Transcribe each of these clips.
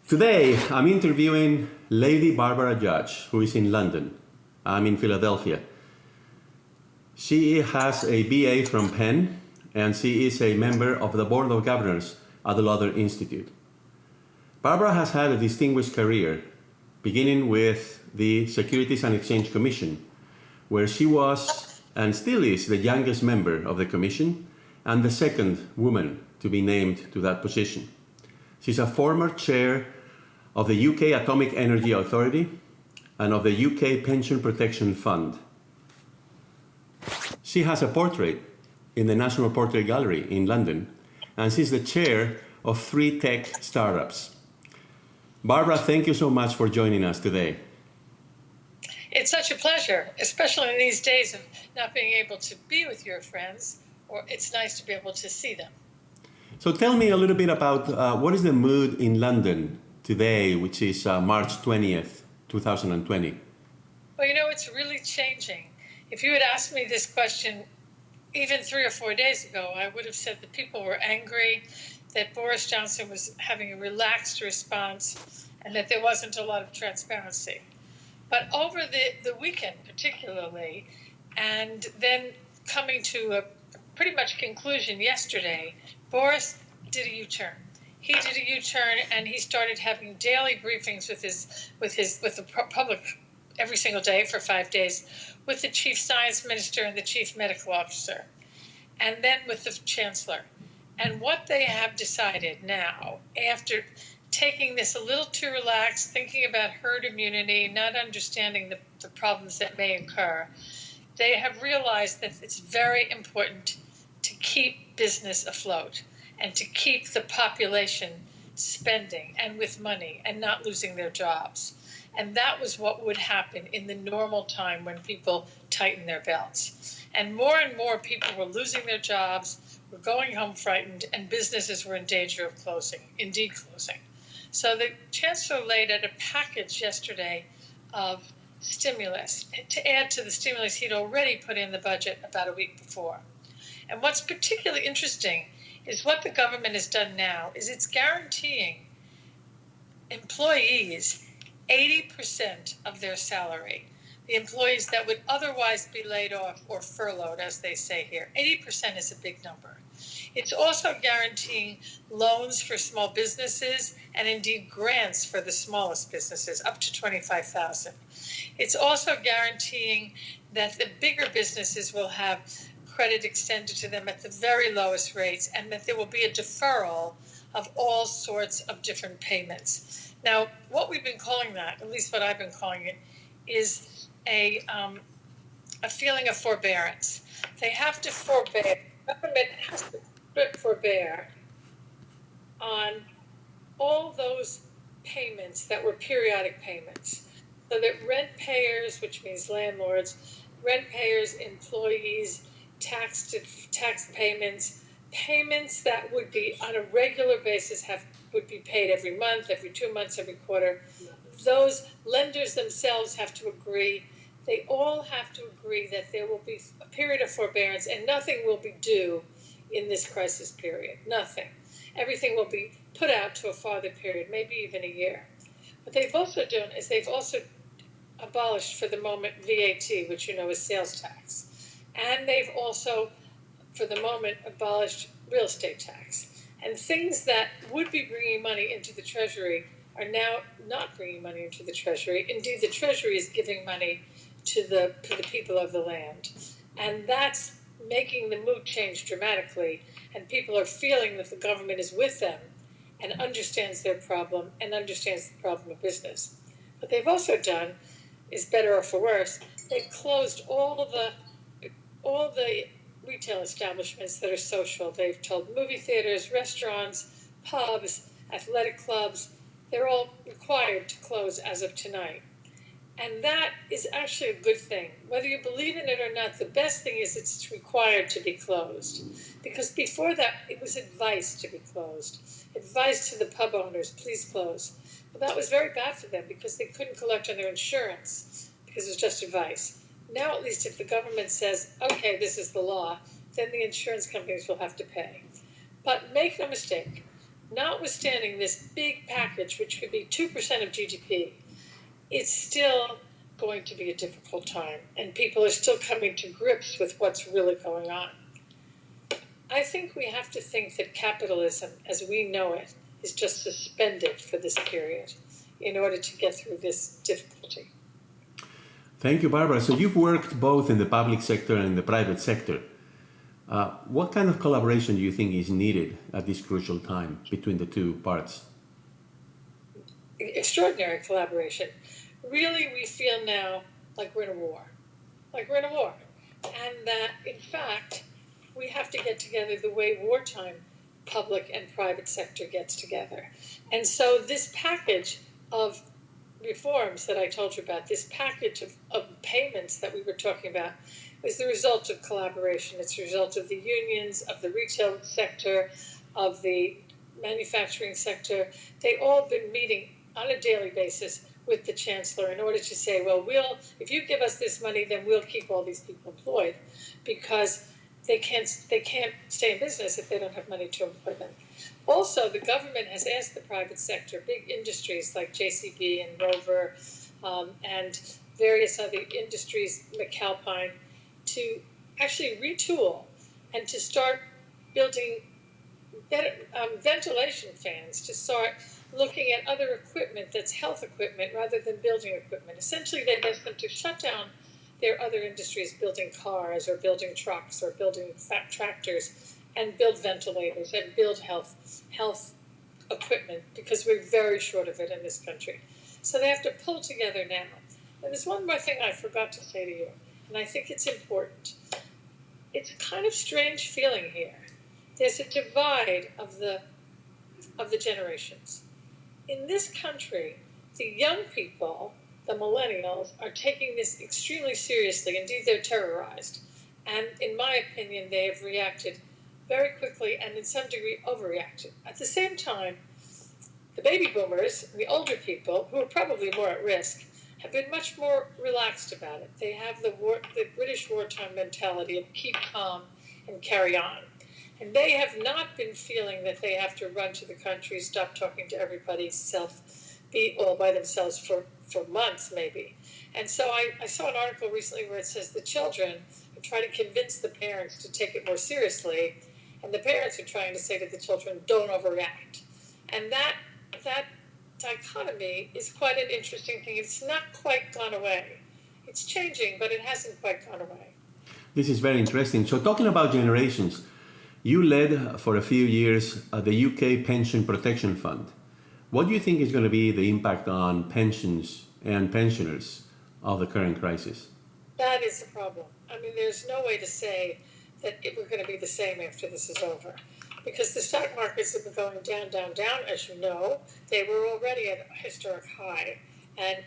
Today, I'm interviewing Lady Barbara Judge, who is in London. I'm in Philadelphia. She has a BA from Penn, and she is a member of the Board of Governors at the Lauder Institute. Barbara has had a distinguished career, beginning with the Securities and Exchange Commission, where she was and still is the youngest member of the Commission and the second woman to be named to that position. She's a former chair of the UK Atomic Energy Authority and of the UK Pension Protection Fund. She has a portrait in the National Portrait Gallery in London, and she's the chair of 3 tech startups. Barbara, thank you so much for joining us today. It's such a pleasure, especially in these days of not being able to be with your friends, or it's nice to be able to see them. So tell me a little bit about what is the mood in London today, which is March 20th, 2020. Well, it's really changing. If you had asked me this question even 3 or 4 days ago, I would have said that people were angry, that Boris Johnson was having a relaxed response, and that there wasn't a lot of transparency. But over the weekend particularly, and then coming to a pretty much conclusion yesterday, Boris did a U-turn. He did a U-turn, and he started having daily briefings with the public every single day for 5 days, with the chief science minister and the chief medical officer, and then with the chancellor. And what they have decided now, after taking this a little too relaxed, thinking about herd immunity, not understanding the problems that may occur, they have realized that it's very important to keep business afloat and to keep the population spending and with money and not losing their jobs. And that was what would happen in the normal time when people tighten their belts. And more people were losing their jobs, were going home frightened, and businesses were in danger of closing. So the chancellor laid out a package yesterday of stimulus to add to the stimulus he'd already put in the budget about a week before. And what's particularly interesting is what the government has done now is it's guaranteeing employees 80% of their salary. The employees that would otherwise be laid off or furloughed, as they say here. 80% is a big number. It's also guaranteeing loans for small businesses and indeed grants for the smallest businesses, up to $25,000. It's also guaranteeing that the bigger businesses will have credit extended to them at the very lowest rates, and that there will be a deferral of all sorts of different payments. Now, what we've been calling that, at least what I've been calling it, is a feeling of forbearance. They have to forbear. Government has to forbear on all those payments that were periodic payments, so that rent payers, which means landlords, rent payers, employees, tax payments that would be on a regular basis would be paid every month, every 2 months, every quarter. Those lenders themselves have to agree. They all have to agree that there will be a period of forbearance and nothing will be due in this crisis period. Nothing. Everything will be put out to a farther period, maybe even a year. What they've also done is they've also abolished for the moment VAT, which is sales tax. And they've also, for the moment, abolished real estate tax. And things that would be bringing money into the Treasury are now not bringing money into the Treasury. Indeed, the Treasury is giving money to the people of the land. And that's making the mood change dramatically. And people are feeling that the government is with them and understands their problem and understands the problem of business. What they've also done is, better or for worse, they've closed all the retail establishments that are social. They've told movie theaters, restaurants, pubs, athletic clubs, they're all required to close as of tonight. And that is actually a good thing. Whether you believe in it or not, the best thing is it's required to be closed. Because before that, it was advice to be closed. Advice to the pub owners, please close. Well, that was very bad for them because they couldn't collect on their insurance because it was just advice. Now, at least if the government says, okay, this is the law, then the insurance companies will have to pay. But make no mistake, notwithstanding this big package, which could be 2% of GDP, it's still going to be a difficult time, and people are still coming to grips with what's really going on. I think we have to think that capitalism, as we know it, is just suspended for this period in order to get through this difficulty. Thank you, Barbara. So you've worked both in the public sector and the private sector. What kind of collaboration do you think is needed at this crucial time between the two parts? Extraordinary collaboration. Really, we feel now like we're in a war. And that, in fact, we have to get together the way wartime public and private sector gets together. And so this package of reforms that I told you about, this package of payments that we were talking about, is the result of collaboration. It's the result of the unions, of the retail sector, of the manufacturing sector. They've all been meeting on a daily basis with the chancellor in order to say, well, if you give us this money, then we'll keep all these people employed, because they can't stay in business if they don't have money to employ them. Also, the government has asked the private sector, big industries like JCB and Rover and various other industries, McAlpine, to actually retool and to start building ventilation fans, to start looking at other equipment that's health equipment rather than building equipment. Essentially, they've asked them to shut down their other industries, building cars or building trucks or building tractors, and build ventilators and build health equipment, because we're very short of it in this country. So they have to pull together now. And there's one more thing I forgot to say to you, and I think it's important. It's a kind of strange feeling here. There's a divide of the generations. In this country, the young people, the millennials, are taking this extremely seriously. Indeed, they're terrorized. And in my opinion, they have reacted very quickly and in some degree overreacted. At the same time, the baby boomers, the older people, who are probably more at risk, have been much more relaxed about it. They have the British wartime mentality of keep calm and carry on. And they have not been feeling that they have to run to the country, stop talking to everybody, be all by themselves for months maybe. And so I saw an article recently where it says the children are trying to convince the parents to take it more seriously, and the parents are trying to say to the children, don't overreact. And that dichotomy is quite an interesting thing. It's not quite gone away. It's changing, but it hasn't quite gone away. This is very interesting. So talking about generations, you led for a few years the UK Pension Protection Fund. What do you think is going to be the impact on pensions and pensioners of the current crisis? That is the problem. I mean, there's no way to say that we're going to be the same after this is over, because the stock markets have been going down, down, down, as you know. They were already at a historic high, and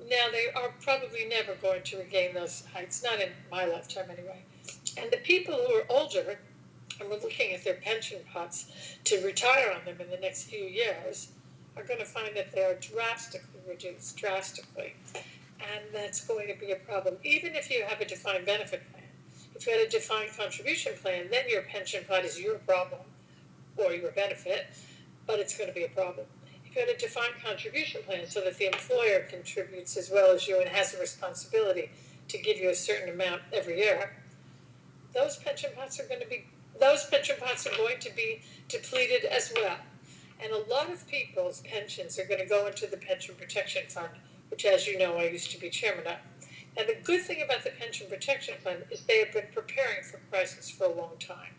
now they are probably never going to regain those heights, not in my lifetime anyway. And the people who are older, and we're looking at their pension pots to retire on them in the next few years, are going to find that they are drastically reduced, drastically. And that's going to be a problem. Even if you have a defined benefit plan, if you had a defined contribution plan, then your pension pot is your problem or your benefit, but it's going to be a problem. If you had a defined contribution plan so that the employer contributes as well as you and has a responsibility to give you a certain amount every year, those pension pots are going to be depleted as well. And a lot of people's pensions are going to go into the Pension Protection Fund, which, as you know, I used to be chairman of. And the good thing about the Pension Protection Fund is they have been preparing for crisis for a long time.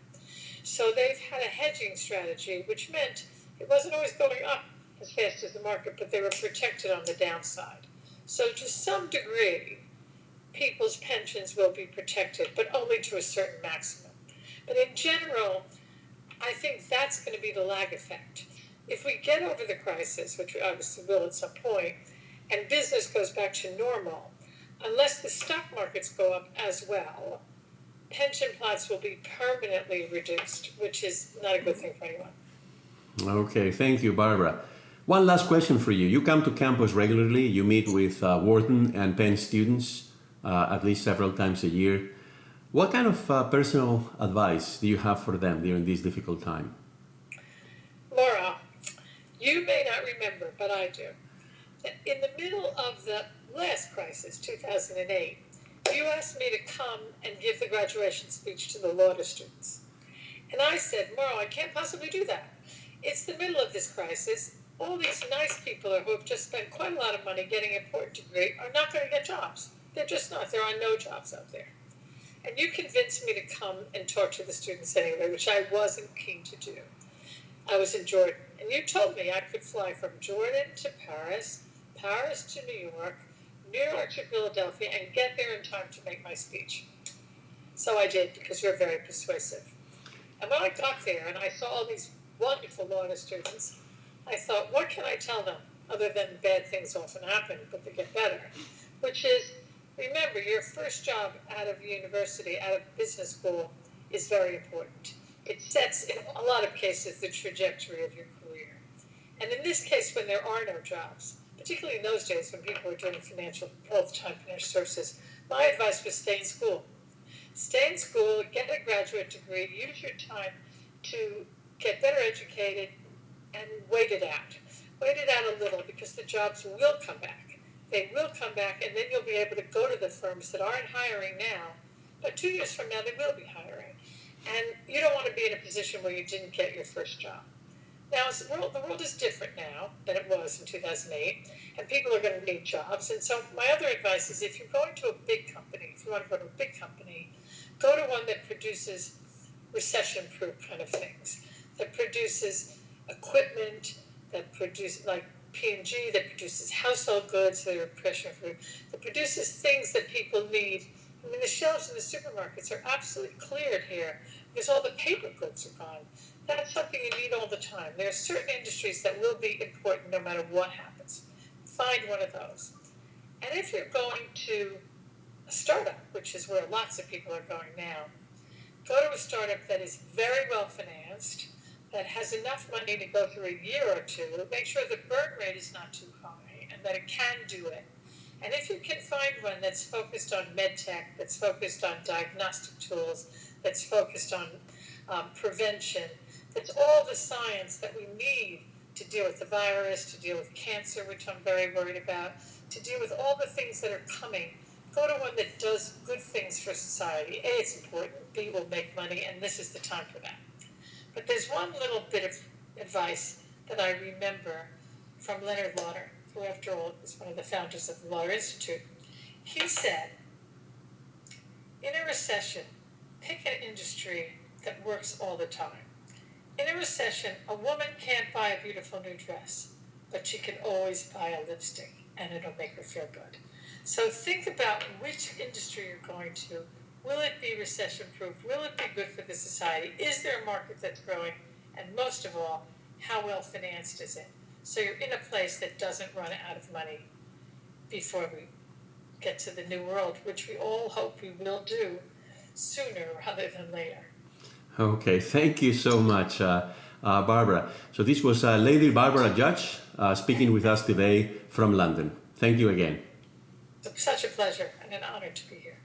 So they've had a hedging strategy, which meant it wasn't always going up as fast as the market, but they were protected on the downside. So to some degree, people's pensions will be protected, but only to a certain maximum. But in general, I think that's going to be the lag effect. If we get over the crisis, which we obviously will at some point, and business goes back to normal, unless the stock markets go up as well, pension pots will be permanently reduced, which is not a good thing for anyone. Okay, thank you, Barbara. One last question for you. You come to campus regularly. You meet with Wharton and Penn students at least several times a year. What kind of personal advice do you have for them during this difficult time? Laura, You may not remember, but I do. That in the middle of the last crisis, 2008, you asked me to come and give the graduation speech to the Lauder students. And I said, Mauro, I can't possibly do that. It's the middle of this crisis. All these nice people who have just spent quite a lot of money getting an important degree are not going to get jobs. They're just not. There are no jobs out there. And you convinced me to come and talk to the students anyway, which I wasn't keen to do. I was in Jordan. And you told me I could fly from Jordan to Paris, Paris to New York to Philadelphia, and get there in time to make my speech. So I did, because you're very persuasive. And when I got there and I saw all these wonderful Lauder students, I thought, what can I tell them other than bad things often happen, but they get better? Which is, remember, your first job out of university, out of business school, is very important. It sets, in a lot of cases, the trajectory of your career. And in this case, when there are no jobs, particularly in those days when people were doing all the time financial services, my advice was stay in school. Stay in school, get a graduate degree, use your time to get better educated, and wait it out. Wait it out a little, because the jobs will come back. They will come back, and then you'll be able to go to the firms that aren't hiring now, but 2 years from now they will be hiring. And you don't want to be in a position where you didn't get your first job. Now, the world is different now than it was in 2008, and people are going to need jobs. And so my other advice is, if you're going to a big company, if you want to go to a big company, go to one that produces recession-proof kind of things, that produces equipment, that produces, like P&G, that produces household goods that are recession-proof, that produces things that people need. I mean, the shelves in the supermarkets are absolutely cleared here because all the paper goods are gone. That's something you need all the time. There are certain industries that will be important no matter what happens. Find one of those. And if you're going to a startup, which is where lots of people are going now, go to a startup that is very well financed, that has enough money to go through a year or two, make sure the burn rate is not too high and that it can do it. And if you can find one that's focused on medtech, that's focused on diagnostic tools, that's focused on prevention, that's all the science that we need to deal with the virus, to deal with cancer, which I'm very worried about, to deal with all the things that are coming, go to one that does good things for society. A, it's important. B, will make money, and this is the time for that. But there's one little bit of advice that I remember from Leonard Lauder, who, after all, is one of the founders of the Lauder Institute. He said, in a recession, pick an industry that works all the time. In a recession, a woman can't buy a beautiful new dress, but she can always buy a lipstick, and it'll make her feel good. So think about which industry you're going to. Will it be recession-proof? Will it be good for the society? Is there a market that's growing? And most of all, how well financed is it? So you're in a place that doesn't run out of money before we get to the new world, which we all hope we will do sooner rather than later. Okay, thank you so much, Barbara. So this was Lady Barbara Judge speaking with us today from London. Thank you again. It's such a pleasure and an honor to be here.